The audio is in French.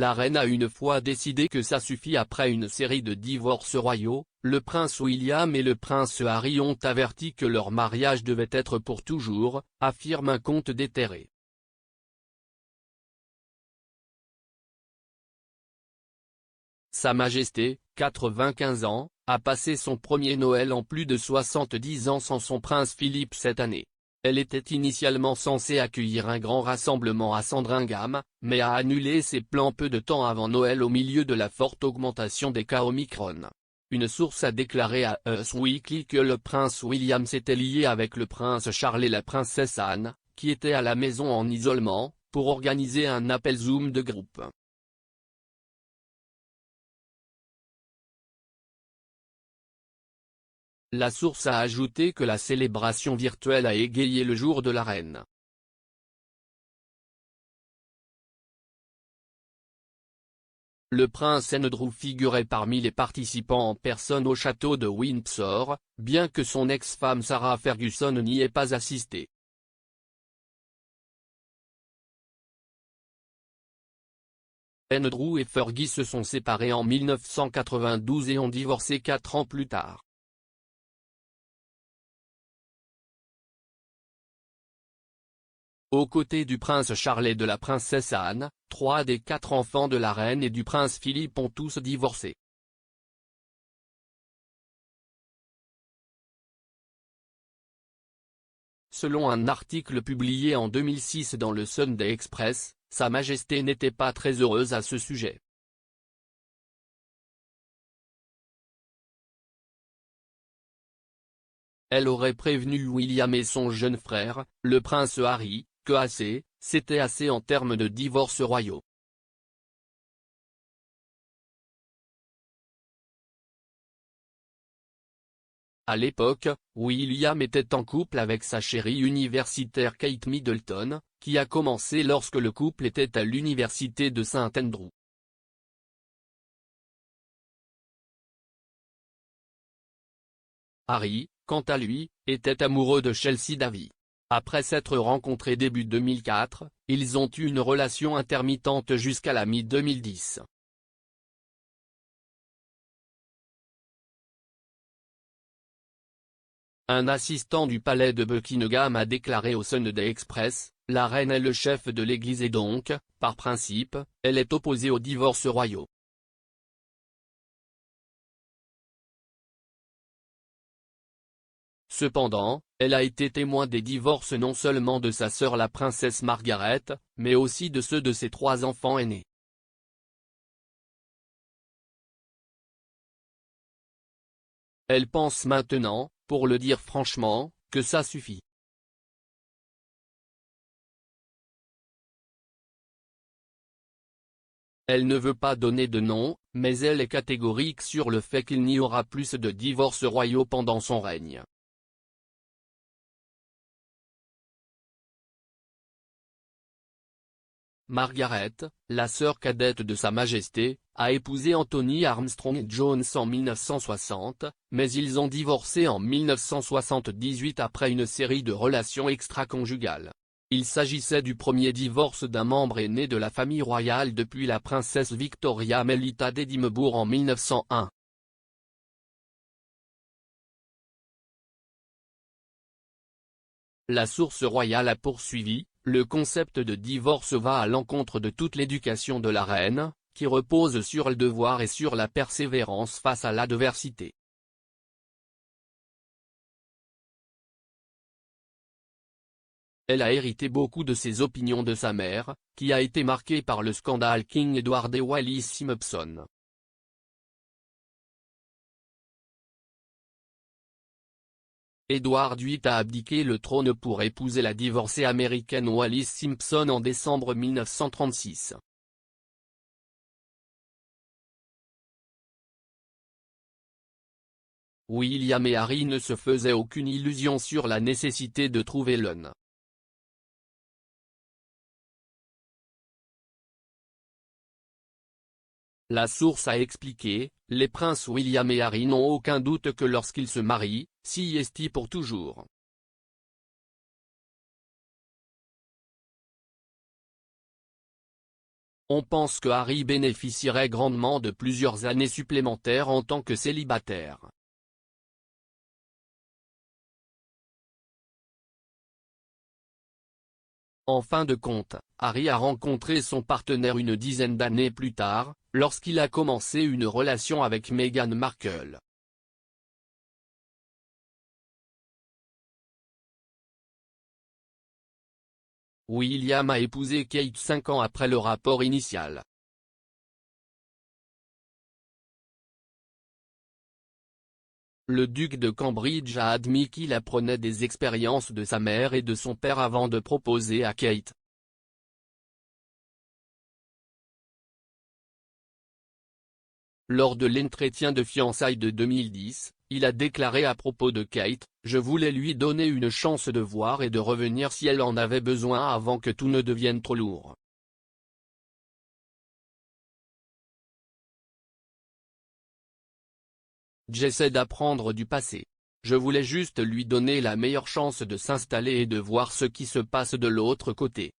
la reine a une fois décidé que ça suffit. Après une série de divorces royaux, le prince William et le prince Harry ont averti que leur mariage devait être pour toujours, affirme un conte déterré. Sa Majesté, 95 ans, a passé son premier Noël en plus de 70 ans sans son prince Philippe cette année. Elle était initialement censée accueillir un grand rassemblement à Sandringham, mais a annulé ses plans peu de temps avant Noël au milieu de la forte augmentation des cas Omicron. Une source a déclaré à Us Weekly que le prince William s'était lié avec le prince Charles et la princesse Anne, qui étaient à la maison en isolement, pour organiser un appel Zoom de groupe. La source a ajouté que la célébration virtuelle a égayé le jour de la reine. Le prince Andrew figurait parmi les participants en personne au château de Windsor, bien que son ex-femme Sarah Ferguson n'y ait pas assisté. Andrew et Fergie se sont séparés en 1992 et ont divorcé 4 ans plus tard. Aux côtés du prince Charles et de la princesse Anne, 3 des 4 enfants de la reine et du prince Philippe ont tous divorcé. Selon un article publié en 2006 dans le Sunday Express, Sa Majesté n'était pas très heureuse à ce sujet. Elle aurait prévenu William et son jeune frère, le prince Harry, que c'était assez en termes de divorces royaux. À l'époque, William était en couple avec sa chérie universitaire Kate Middleton, qui a commencé lorsque le couple était à l'université de St Andrews. Harry, quant à lui, était amoureux de Chelsea Davy. Après s'être rencontrés début 2004, ils ont eu une relation intermittente jusqu'à la mi-2010. Un assistant du palais de Buckingham a déclaré au Sunday Express, « La reine est le chef de l'Église et donc, par principe, elle est opposée aux divorces royaux. » Cependant, elle a été témoin des divorces non seulement de sa sœur la princesse Margaret, mais aussi de ceux de ses 3 enfants aînés. Elle pense maintenant, pour le dire franchement, que ça suffit. Elle ne veut pas donner de nom, mais elle est catégorique sur le fait qu'il n'y aura plus de divorces royaux pendant son règne. Margaret, la sœur cadette de Sa Majesté, a épousé Anthony Armstrong-Jones en 1960, mais ils ont divorcé en 1978 après une série de relations extra-conjugales. Il s'agissait du premier divorce d'un membre aîné de la famille royale depuis la princesse Victoria Melita d'Édimbourg en 1901. La source royale a poursuivi, le concept de divorce va à l'encontre de toute l'éducation de la reine, qui repose sur le devoir et sur la persévérance face à l'adversité. Elle a hérité beaucoup de ses opinions de sa mère, qui a été marquée par le scandale King Edward et Wallis Simpson. Édouard VIII a abdiqué le trône pour épouser la divorcée américaine Wallis Simpson en décembre 1936. William et Harry ne se faisaient aucune illusion sur la nécessité de trouver l'un. La source a expliqué, les princes William et Harry n'ont aucun doute que lorsqu'ils se marient, c'est pour toujours. On pense que Harry bénéficierait grandement de plusieurs années supplémentaires en tant que célibataire. En fin de compte, Harry a rencontré son partenaire une dizaine d'années plus tard, lorsqu'il a commencé une relation avec Meghan Markle. William a épousé Kate 5 ans après le rapport initial. Le duc de Cambridge a admis qu'il apprenait des expériences de sa mère et de son père avant de proposer à Kate. Lors de l'entretien de fiançailles de 2010, il a déclaré à propos de Kate, « Je voulais lui donner une chance de voir et de revenir si elle en avait besoin avant que tout ne devienne trop lourd. » J'essaie d'apprendre du passé. Je voulais juste lui donner la meilleure chance de s'installer et de voir ce qui se passe de l'autre côté.